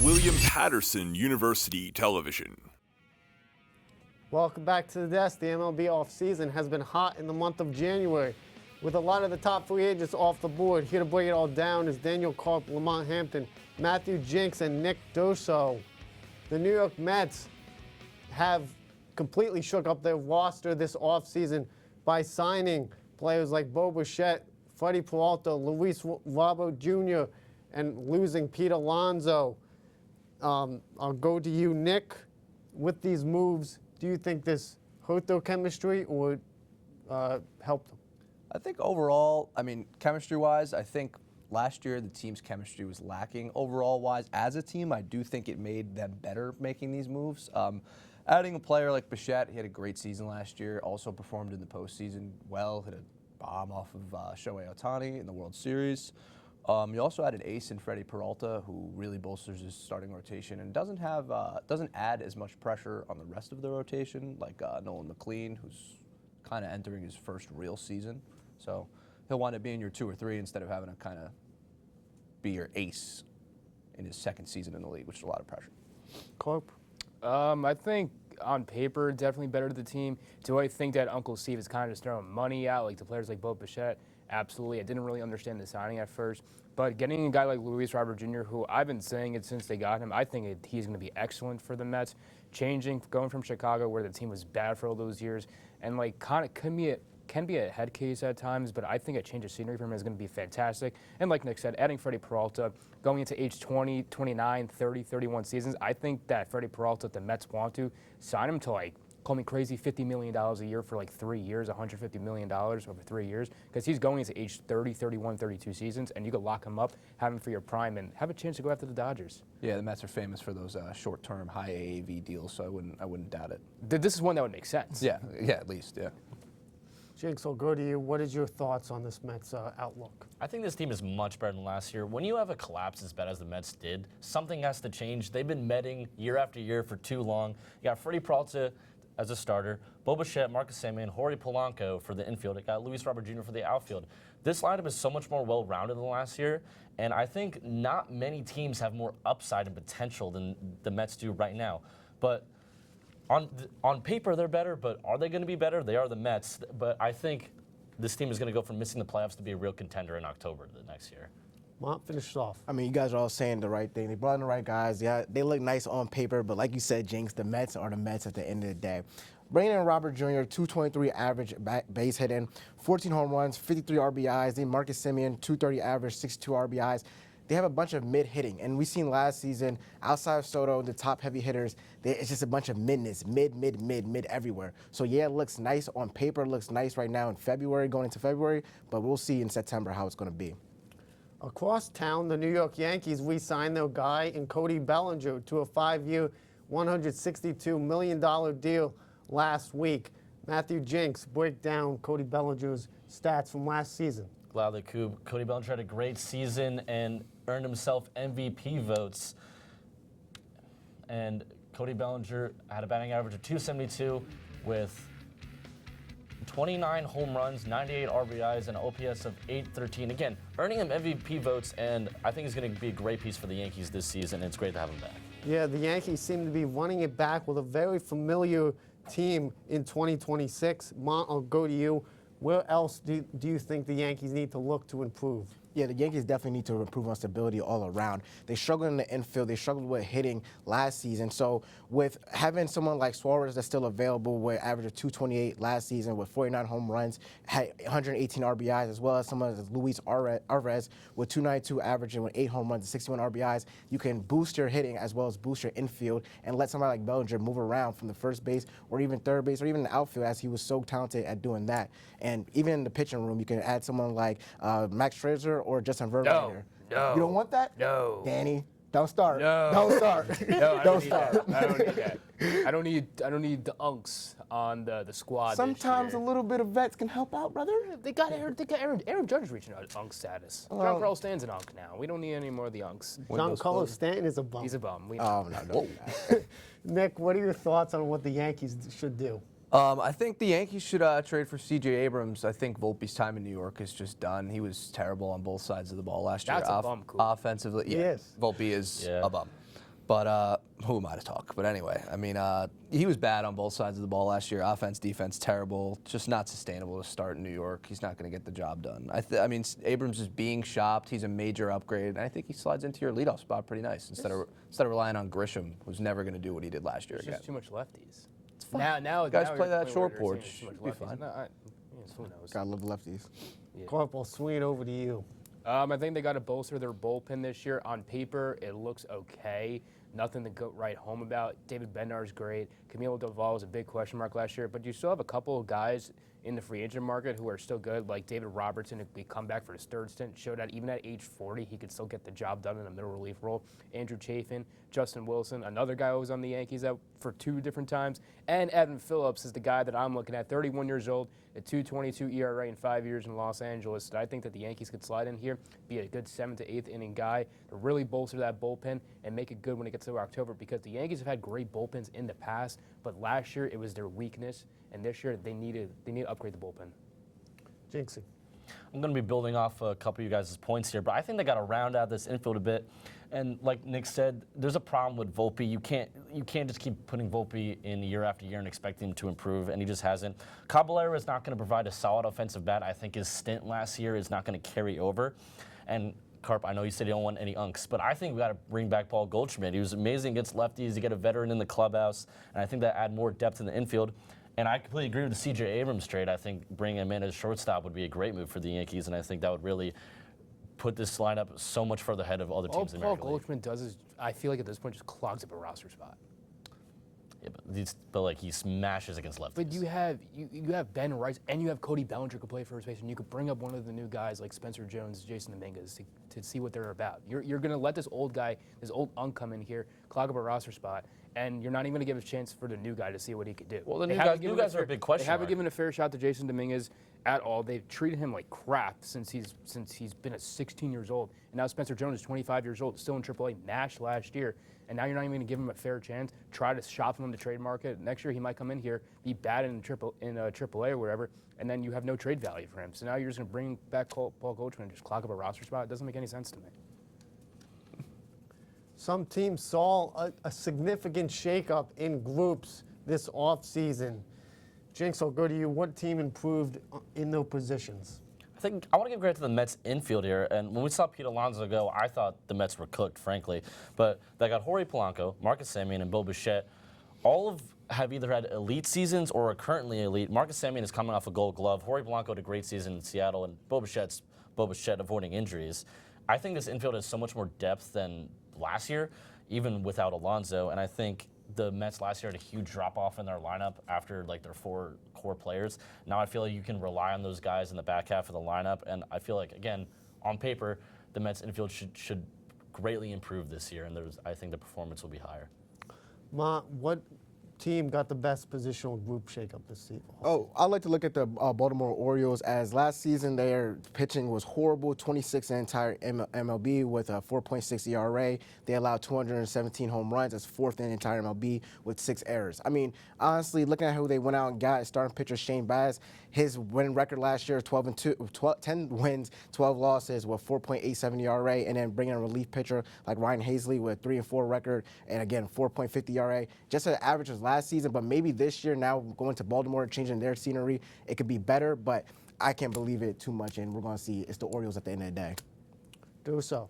William Patterson University Television. Welcome back to the desk. The MLB offseason has been hot in the month of January, with a lot of the top free agents off the board. Here to break it all down is Daniel Karp, Lamont Hampton, Matthew Jinks, and Nick Doso. The New York Mets have completely shook up their roster this offseason by signing players like Bo Bichette, Freddie Peralta, Luis Robert Jr., and losing Pete Alonso. I'll go to you, Nick. With these moves, do you think this hurt their chemistry or helped them? I think overall, chemistry-wise, I think last year the team's chemistry was lacking. Overall-wise, as a team, I do think it made them better making these moves. Adding a player like Bichette, he had a great season last year, also performed in the postseason well, hit a bomb off of Shohei Ohtani in the World Series. You also added ace in Freddie Peralta, who really bolsters his starting rotation and doesn't add as much pressure on the rest of the rotation, like Nolan McLean, who's kind of entering his first real season. So he'll wind up being your 2 or 3 instead of having to kind of be your ace in his second season in the league, which is a lot of pressure. Karp? I think on paper, definitely better to the team. Do I think that Uncle Steve is kind of just throwing money out, like the players like Bo Bichette? Absolutely. I didn't really understand the signing at first. But getting a guy like Luis Robert Jr., who I've been saying it since they got him, I think he's going to be excellent for the Mets. Going from Chicago, where the team was bad for all those years, and kind of can be a head case at times, but I think a change of scenery for him is going to be fantastic. And like Nick said, adding Freddie Peralta, going into age 20, 29, 30, 31 seasons, I think that Freddie Peralta, if the Mets want to, sign him to call me crazy, $50 million a year for 3 years, $150 million over 3 years, because he's going into age 30, 31, 32 seasons, and you could lock him up, have him for your prime, and have a chance to go after the Dodgers. Yeah, the Mets are famous for those short-term, high AAV deals, so I wouldn't doubt it. This is one that would make sense. Yeah, at least, yeah. Jinx, I'll go to you. What is your thoughts on this Mets outlook? I think this team is much better than last year. When you have a collapse as bad as the Mets did, something has to change. They've been Metting year after year for too long. You got Freddie Peralta as a starter, Bo Bichette, Marcus Semien, Jorge Polanco for the infield. It got Luis Robert Jr. for the outfield. This lineup is so much more well-rounded than last year, and I think not many teams have more upside and potential than the Mets do right now. But on paper, they're better, but are they going to be better? They are the Mets, but I think this team is going to go from missing the playoffs to be a real contender in October the next year. Well, finish it off. You guys are all saying the right thing. They brought in the right guys. Yeah, they look nice on paper, but like you said, Jinx, the Mets are the Mets at the end of the day. Bringing in Robert Jr., 223 average base hitting, 14 home runs, 53 RBIs. Then Marcus Semien, 230 average, 62 RBIs. They have a bunch of mid-hitting, and we seen last season, outside of Soto, the top heavy hitters, it's just a bunch of midness, mid everywhere. So yeah, it looks nice on paper, it looks nice right now in February, going into February, but we'll see in September how it's going to be. Across town, the New York Yankees re-signed their guy in Cody Bellinger to a 5-year, $162 million deal last week. Matthew Jinks, break down Cody Bellinger's stats from last season. Gladly, Cody Bellinger had a great season and earned himself MVP votes. And Cody Bellinger had a batting average of .272 with 29 home runs, 98 RBIs, and an OPS of .813. Again, earning him MVP votes, and I think he's going to be a great piece for the Yankees this season, and it's great to have him back. Yeah, the Yankees seem to be running it back with a very familiar team in 2026. Mont, I'll go to you. Where else do you think the Yankees need to look to improve? Yeah, the Yankees definitely need to improve on stability all around. They struggled in the infield. They struggled with hitting last season. So with having someone like Suarez that's still available with average of .228 last season with 49 home runs, had 118 RBIs, as well as someone like Luis Arraez with .292 average and with 8 home runs and 61 RBIs, you can boost your hitting as well as boost your infield and let somebody like Bellinger move around from the first base or even third base or even the outfield, as he was so talented at doing that. And even in the pitching room, you can add someone like Max Scherzer or Justin Verlander. No. You don't want that? No. Danny, don't start. No. Don't start. No, don't start. I don't need that. I don't need the unks on the squad. Sometimes this year. a little bit of vets can help out, brother. They got Aaron Judge is reaching unk status. Giancarlo Stanton's an unk now. We don't need any more of the unks. Giancarlo Stanton is a bum. He's a bum. No. Nick, what are your thoughts on what the Yankees should do? I think the Yankees should trade for C.J. Abrams. I think Volpe's time in New York is just done. He was terrible on both sides of the ball last year. That's a bum, cool. Offensively, yeah. Yes. Volpe is a bum. But who am I to talk? But anyway, I mean, he was bad on both sides of the ball last year. Offense, defense, terrible. Just not sustainable to start in New York. He's not going to get the job done. I mean, Abrams is being shopped. He's a major upgrade, and I think he slides into your leadoff spot pretty nice instead of relying on Grisham, who's never going to do what he did last year It's again. just too much lefties. It's fine. Now Guys now play you're that playing short where they're saying porch. there's too It'll be much fine. lefties. No, who knows? Gotta love the lefties. Karp, swing over to you. I think they got to bolster their bullpen this year. On paper, it looks okay. Nothing to go right home about. David Bednar's great. Camilo Doval was a big question mark last year, but you still have a couple of guys in the free agent market who are still good, like David Robertson, who come back for his third stint, showed that even at age 40, he could still get the job done in a middle relief role. Andrew Chafin, Justin Wilson, another guy who was on the Yankees out for 2 different times, and Evan Phillips is the guy that I'm looking at, 31 years old, a 2.22 ERA in 5 years in Los Angeles. So I think that the Yankees could slide in here, be a good 7th to 8th inning guy to really bolster that bullpen and make it good when it gets to October, because the Yankees have had great bullpens in the past, but last year it was their weakness, and this year they need to upgrade the bullpen. Jinxie. I'm going to be building off a couple of you guys' points here, but I think they got to round out this infield a bit. And like Nick said, there's a problem with Volpe. You can't just keep putting Volpe in year after year and expecting him to improve, and he just hasn't. Caballero is not going to provide a solid offensive bat. I think his stint last year is not going to carry over. And Karp, I know you said you don't want any unks, but I think we got to bring back Paul Goldschmidt. He was amazing against lefties. You get a veteran in the clubhouse, and I think that add more depth in the infield. And I completely agree with the C.J. Abrams trade. I think bringing him in as shortstop would be a great move for the Yankees, and I think that would really put this lineup so much further ahead of other teams in the All American Paul League. Goldschmidt does is, I feel like at this point, just clogs up a roster spot. Yeah, but like he smashes against lefties. But you have Ben Rice and you have Cody Bellinger who could play first base, and you could bring up one of the new guys like Spencer Jones, Jason Dominguez to see what they're about. You're going to let this old guy, this old unk come in here, clog up a roster spot, and you're not even going to give a chance for the new guy to see what he could do. Well, the new guys are a big question They haven't mark. given a fair shot to Jason Dominguez at all. They've treated him like crap since he's been at 16 years old, and now Spencer Jones is 25 years old, still in AAA, mashed last year. And now you're not even going to give him a fair chance. Try to shop him on the trade market. Next year he might come in here, be bad in AAA or whatever, and then you have no trade value for him. So now you're just going to bring back Paul Goldschmidt and just clog up a roster spot. It doesn't make any sense to me. Some teams saw a significant shakeup in groups this offseason. Jinx, I'll go to you. What team improved in those positions? I think I want to give credit to the Mets infield here. And when we saw Pete Alonso go, I thought the Mets were cooked, frankly. But they got Jorge Polanco, Marcus Semien, and Bo Bichette. Have either had elite seasons or are currently elite. Marcus Semien is coming off a Gold Glove. Jorge Polanco had a great season in Seattle, and Bo Bichette avoiding injuries. I think this infield has so much more depth than last year, even without Alonso. And I think the Mets last year had a huge drop-off in their lineup after like their 4 core players. Now I feel like you can rely on those guys in the back half of the lineup, and I feel like, again, on paper, the Mets infield should greatly improve this year, and I think the performance will be higher. Ma, what team got the best positional group shakeup this season? Oh, I like to look at the Baltimore Orioles, as last season their pitching was horrible, 26th in the entire MLB with a 4.6 ERA. They allowed 217 home runs. That's 4th in the entire MLB with 6 errors. I mean, honestly, looking at who they went out and got, starting pitcher Shane Baz, his winning record last year, 10 wins, 12 losses with 4.87 ERA, and then bringing a relief pitcher like Ryan Hazley with 3-4 record, and again, 4.50 ERA. Just an average as last season, but maybe this year, now going to Baltimore, changing their scenery, it could be better, but I can't believe it too much, and we're going to see it's the Orioles at the end of the day. Do so.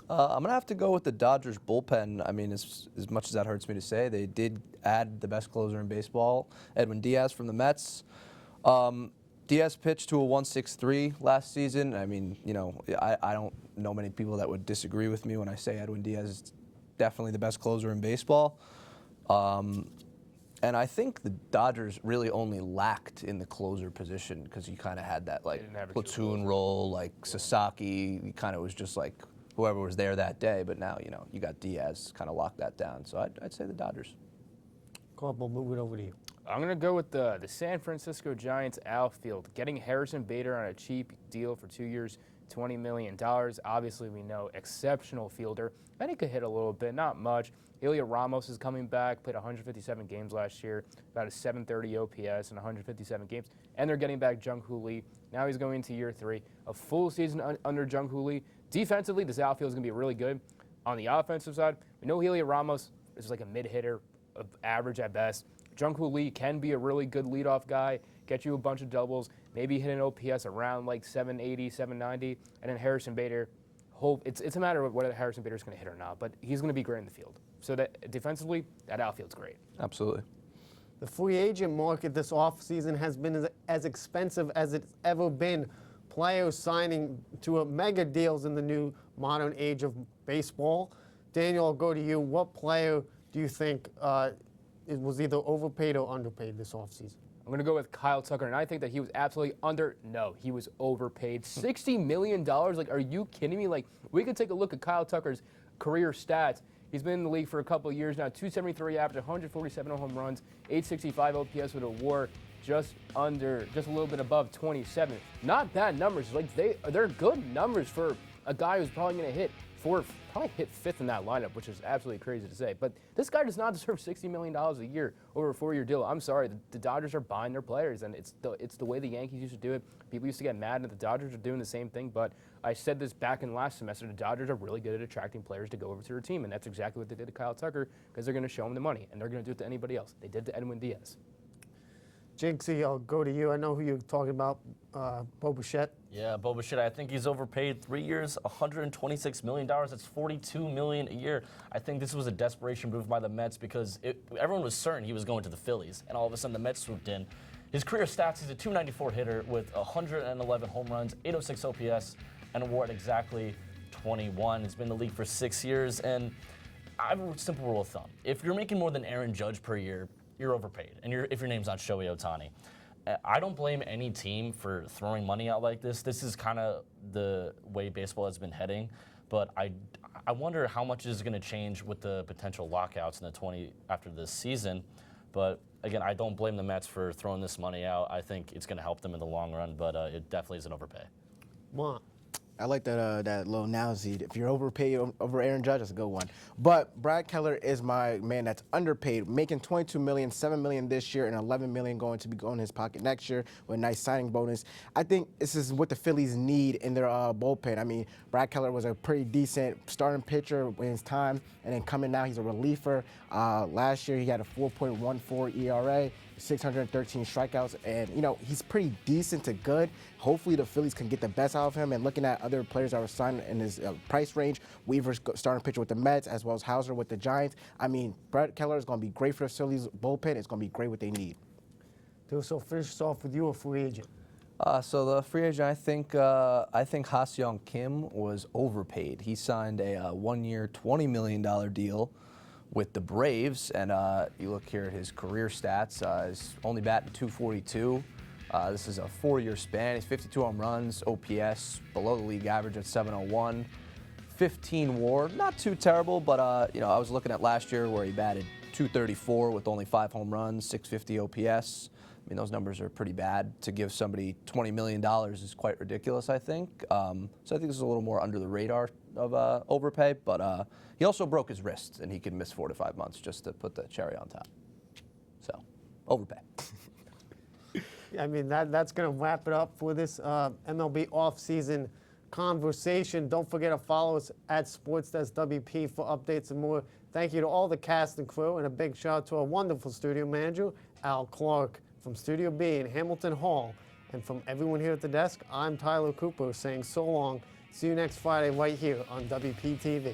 I'm going to have to go with the Dodgers bullpen. I mean, as much as that hurts me to say, they did add the best closer in baseball, Edwin Diaz from the Mets. Diaz pitched to a 1.63 last season. I mean, you know, I don't know many people that would disagree with me when I say Edwin Diaz is definitely the best closer in baseball. And I think the Dodgers really only lacked in the closer position because you kind of had that like platoon role, like Sasaki. You kind of was just like whoever was there that day. But now, you know, you got Diaz kind of locked that down. So I'd say the Dodgers. Karp, we'll move it over to you. I'm going to go with the San Francisco Giants outfield, getting Harrison Bader on a cheap deal for 2 years, $20 million. Obviously, we know exceptional fielder. And he could hit a little bit, not much. Ilya Ramos is coming back, played 157 games last year, about a 730 OPS in 157 games. And they're getting back Jung-Hoo Lee. Now he's going into year 3. A full season under Jung-Hoo Lee. Defensively, this outfield is going to be really good. On the offensive side, we know Heliot Ramos is like a mid-hitter, average at best. Jungwoo Lee can be a really good leadoff guy, get you a bunch of doubles, maybe hit an OPS around like 780, 790, and then Harrison Bader. It's a matter of whether Harrison Bader's going to hit or not, but he's going to be great in the field. So that defensively, that outfield's great. Absolutely. The free agent market this offseason has been as expensive as it's ever been. Players signing to a mega deals in the new modern age of baseball. Daniel, I'll go to you. What player do you think it was either overpaid or underpaid this offseason? I'm going to go with Kyle Tucker, and I think that he was absolutely No, he was overpaid. $60 million? Like, are you kidding me? Like, we could take a look at Kyle Tucker's career stats. He's been in the league for a couple of years now. 273 average, 147 home runs, 865 OPS with a WAR just a little bit above 27. Not bad numbers. Like, they're good numbers for a guy who's probably going to hit fifth in that lineup, which is absolutely crazy to say. But this guy does not deserve $60 million a year over a 4-year deal. I'm sorry, the Dodgers are buying their players, and it's the way the Yankees used to do it. People used to get mad, and the Dodgers are doing the same thing. But I said this back in last semester, the Dodgers are really good at attracting players to go over to their team, and that's exactly what they did to Kyle Tucker, because they're going to show him the money, and they're going to do it to anybody else. They did to Edwin Diaz. Jinxie, I'll go to you. I know who you're talking about, Bo Bichette. Yeah, Bo Bichette, I think he's overpaid. 3 years, $126 million. That's $42 million a year. I think this was a desperation move by the Mets because everyone was certain he was going to the Phillies, and all of a sudden the Mets swooped in. His career stats, he's a .294 hitter with 111 home runs, 806 OPS, and a WAR at exactly 21. He's been in the league for 6 years, and I have a simple rule of thumb. If you're making more than Aaron Judge per year, you're overpaid, and if your name's not Shohei Ohtani. I don't blame any team for throwing money out like this. This is kind of the way baseball has been heading, but I wonder how much is going to change with the potential lockouts in the after this season. But again, I don't blame the Mets for throwing this money out. I think it's going to help them in the long run, but it definitely is an overpay. What? I like that little analogy. If you're overpaid over Aaron Judge, that's a good one. But Brad Keller is my man that's underpaid, making $22 million, $7 million this year, and $11 million going to be going in his pocket next year with a nice signing bonus. I think this is what the Phillies need in their bullpen. I mean, Brad Keller was a pretty decent starting pitcher in his time, and then coming now, he's a reliever. Last year, he had a 4.14 ERA. 613 strikeouts, and he's pretty decent to good. Hopefully the Phillies can get the best out of him, and looking at other players that were signed in his price range, Weaver's starting pitcher with the Mets as well as Hauser with the Giants. I mean, Brad Keller is going to be great for the Phillies bullpen. It's going to be great what they need. So finish us off with you, a free agent. So the free agent, I think Ha-Seong Kim was overpaid. He signed a 1-year, $20 million deal with the Braves, and you look here at his career stats, he's only batting .242. This is a 4-year span. He's 52 home runs, OPS below the league average at .701, 15 WAR, not too terrible, but I was looking at last year where he batted .234 with only 5 home runs, 650 OPS. I mean, those numbers are pretty bad. To give somebody $20 million is quite ridiculous, I think. So I think this is a little more under the radar of overpay, but he also broke his wrist, and he could miss 4 to 5 months just to put the cherry on top. So, overpay. I mean, that's going to wrap it up for this MLB offseason conversation. Don't forget to follow us at SportsDeskWP for updates and more. Thank you to all the cast and crew, and a big shout out to our wonderful studio manager, Al Clark, from Studio B in Hamilton Hall. And from everyone here at the desk, I'm Tyler Cooper saying so long. See you next Friday right here on WPTV.